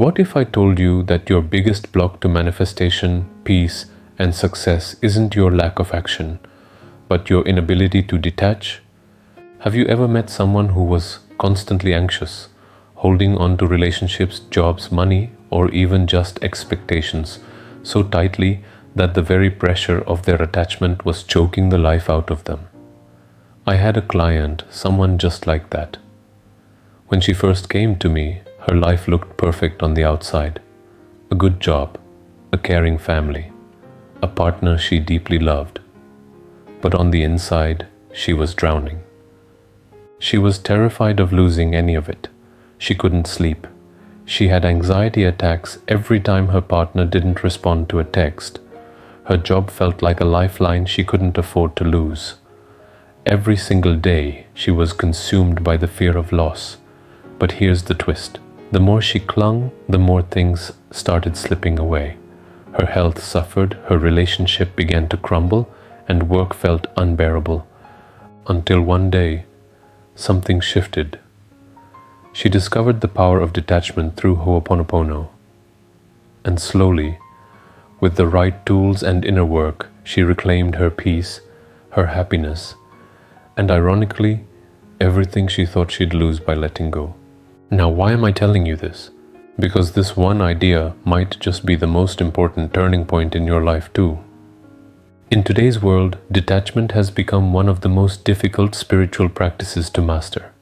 What if I told you that your biggest block to manifestation, peace, and success isn't your lack of action, but your inability to detach? Have you ever met someone who was constantly anxious, holding on to relationships, jobs, money, or even just expectations so tightly that the very pressure of their attachment was choking the life out of them? I had a client, someone just like that. When she first came to me, her life looked perfect on the outside. A good job, a caring family, a partner she deeply loved. But on the inside, she was drowning. She was terrified of losing any of it. She couldn't sleep. She had anxiety attacks every time her partner didn't respond to a text. Her job felt like a lifeline she couldn't afford to lose. Every single day, she was consumed by the fear of loss. But here's the twist. The more she clung, the more things started slipping away. Her health suffered, her relationship began to crumble, and work felt unbearable. Until one day, something shifted. She discovered the power of detachment through Ho'oponopono. And slowly, with the right tools and inner work, she reclaimed her peace, her happiness, and ironically, everything she thought she'd lose by letting go. Now, why am I telling you this? Because this one idea might just be the most important turning point in your life too. In today's world, detachment has become one of the most difficult spiritual practices to master.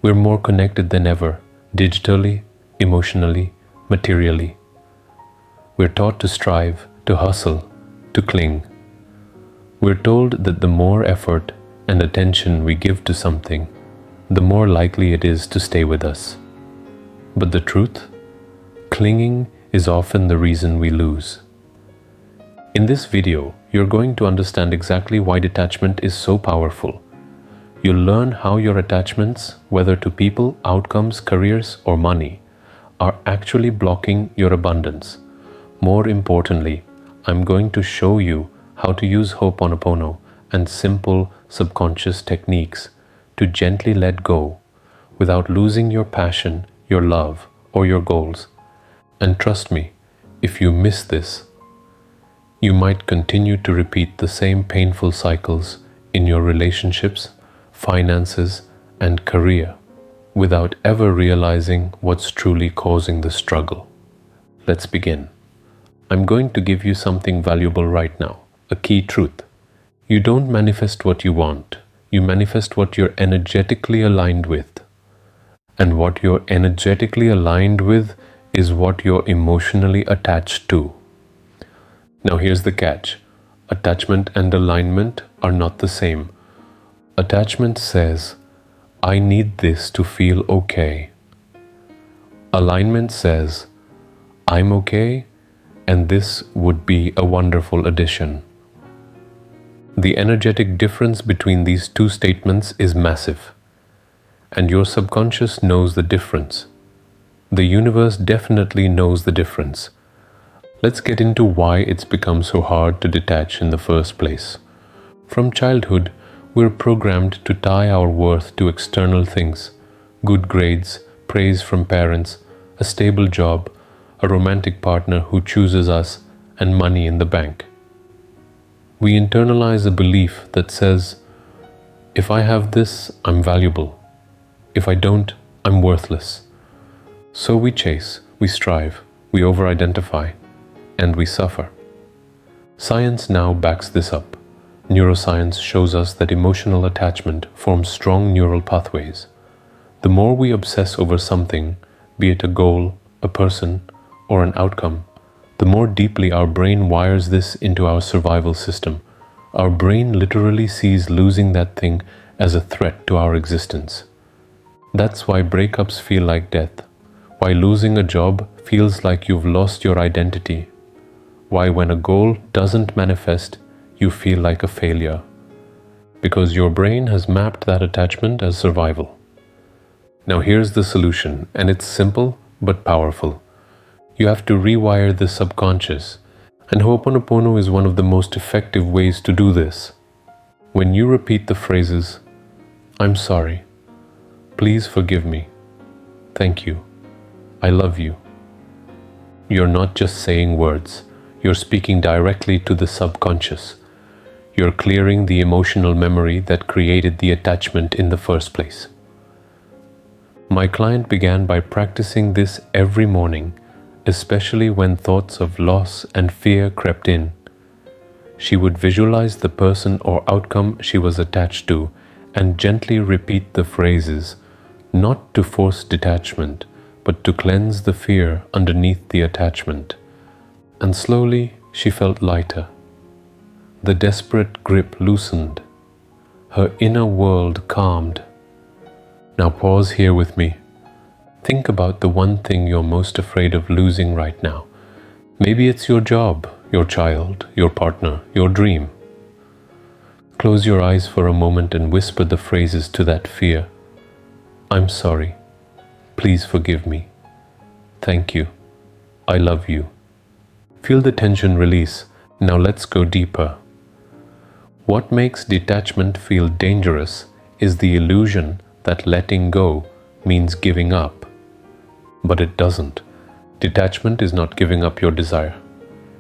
We're more connected than ever, digitally, emotionally, materially. We're taught to strive, to hustle, to cling. We're told that the more effort and attention we give to something, the more likely it is to stay with us. But the truth? Clinging is often the reason we lose. In this video, you're going to understand exactly why detachment is so powerful. You'll learn how your attachments, whether to people, outcomes, careers, or money, are actually blocking your abundance. More importantly, I'm going to show you how to use Ho'oponopono and simple subconscious techniques to gently let go without losing your passion, your love, or your goals. And trust me, if you miss this, you might continue to repeat the same painful cycles in your relationships, finances, and career without ever realizing what's truly causing the struggle. Let's begin. I'm going to give you something valuable right now, a key truth. You don't manifest what you want. You manifest what you're energetically aligned with. And what you're energetically aligned with is what you're emotionally attached to. Now here's the catch. Attachment and alignment are not the same. Attachment says, I need this to feel okay. Alignment says, I'm okay, and this would be a wonderful addition. The energetic difference between these two statements is massive, and your subconscious knows the difference. The universe definitely knows the difference. Let's get into why it's become so hard to detach in the first place. From childhood, we're programmed to tie our worth to external things: good grades, praise from parents, a stable job, a romantic partner who chooses us, and money in the bank. We internalize a belief that says, if I have this, I'm valuable. If I don't, I'm worthless. So we chase, we strive, we over-identify, and we suffer. Science now backs this up. Neuroscience shows us that emotional attachment forms strong neural pathways. The more we obsess over something, be it a goal, a person, or an outcome, the more deeply our brain wires this into our survival system. Our brain literally sees losing that thing as a threat to our existence. That's why breakups feel like death, why losing a job feels like you've lost your identity, why when a goal doesn't manifest, you feel like a failure. Because your brain has mapped that attachment as survival. Now here's the solution, and it's simple but powerful. You have to rewire the subconscious, and Ho'oponopono is one of the most effective ways to do this. When you repeat the phrases, I'm sorry, please forgive me, thank you, I love you. You're not just saying words, you're speaking directly to the subconscious. You're clearing the emotional memory that created the attachment in the first place. My client began by practicing this every morning, especially when thoughts of loss and fear crept in. She would visualize the person or outcome she was attached to and gently repeat the phrases, not to force detachment, but to cleanse the fear underneath the attachment. And slowly she felt lighter. The desperate grip loosened. Her inner world calmed. Now pause here with me. Think about the one thing you're most afraid of losing right now. Maybe it's your job, your child, your partner, your dream. Close your eyes for a moment and whisper the phrases to that fear. I'm sorry. Please forgive me. Thank you. I love you. Feel the tension release. Now let's go deeper. What makes detachment feel dangerous is the illusion that letting go means giving up. But it doesn't. Detachment is not giving up your desire.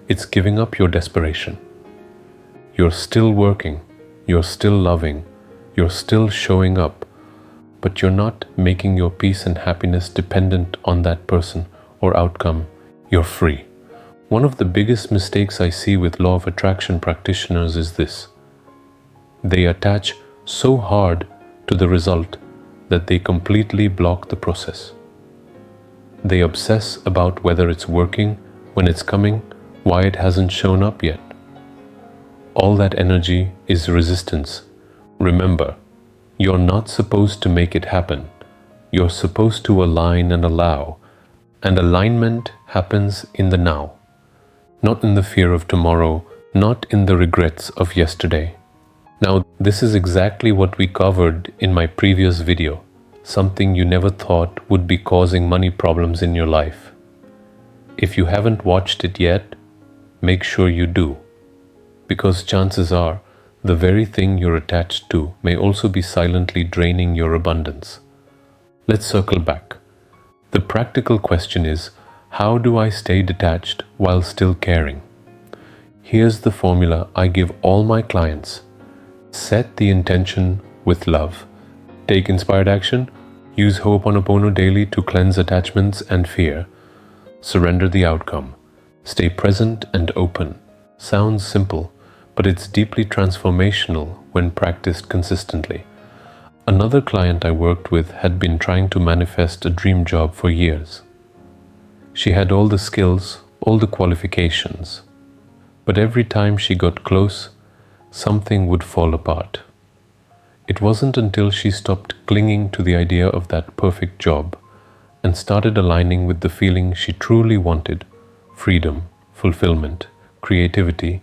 It's giving up your desperation. You're still working, you're still loving, you're still showing up, but you're not making your peace and happiness dependent on that person or outcome. You're free. One of the biggest mistakes I see with law of attraction practitioners is this. They attach so hard to the result that they completely block the process. They obsess about whether it's working, when it's coming, why it hasn't shown up yet. All that energy is resistance. Remember, you're not supposed to make it happen. You're supposed to align and allow. And alignment happens in the now, not in the fear of tomorrow, not in the regrets of yesterday. Now, this is exactly what we covered in my previous video, something you never thought would be causing money problems in your life. If you haven't watched it yet, make sure you do, because chances are the very thing you're attached to may also be silently draining your abundance. Let's circle back. The practical question is, how do I stay detached while still caring? Here's the formula I give all my clients. Set the intention with love. Take inspired action. Use Ho'oponopono daily to cleanse attachments and fear. Surrender the outcome. Stay present and open. Sounds simple, but it's deeply transformational when practiced consistently. Another client I worked with had been trying to manifest a dream job for years. She had all the skills, all the qualifications, but every time she got close, something would fall apart. It wasn't until she stopped clinging to the idea of that perfect job and started aligning with the feeling she truly wanted, freedom, fulfillment, creativity,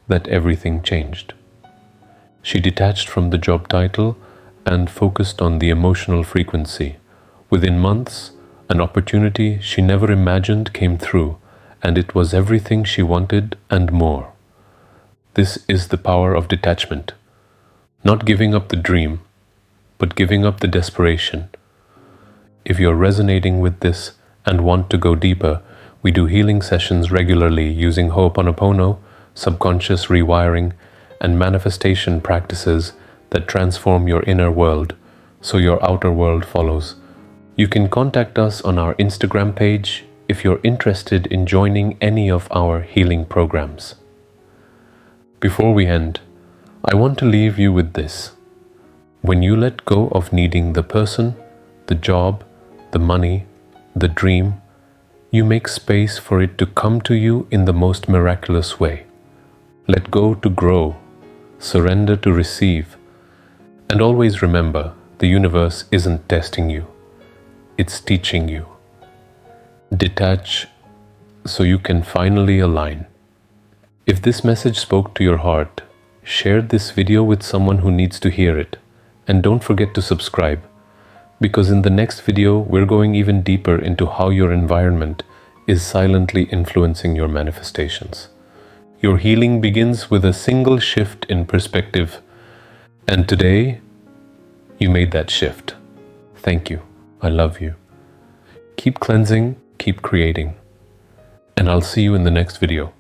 that everything changed. She detached from the job title and focused on the emotional frequency. Within months, an opportunity she never imagined came through, and it was everything she wanted and more. This is the power of detachment. Not giving up the dream, but giving up the desperation. If you're resonating with this and want to go deeper, we do healing sessions regularly using Ho'oponopono, subconscious rewiring, and manifestation practices that transform your inner world so your outer world follows. You can contact us on our Instagram page if you're interested in joining any of our healing programs. Before we end, I want to leave you with this. When you let go of needing the person, the job, the money, the dream, you make space for it to come to you in the most miraculous way. Let go to grow, surrender to receive, and always remember, the universe isn't testing you, it's teaching you. Detach so you can finally align. If this message spoke to your heart, share this video with someone who needs to hear it, and don't forget to subscribe, because in the next video we're going even deeper into how your environment is silently influencing your manifestations. Your healing begins with a single shift in perspective, and today you made that shift. Thank you. I love you. Keep keep cleansing, keep creating. And I'll see you in the next video.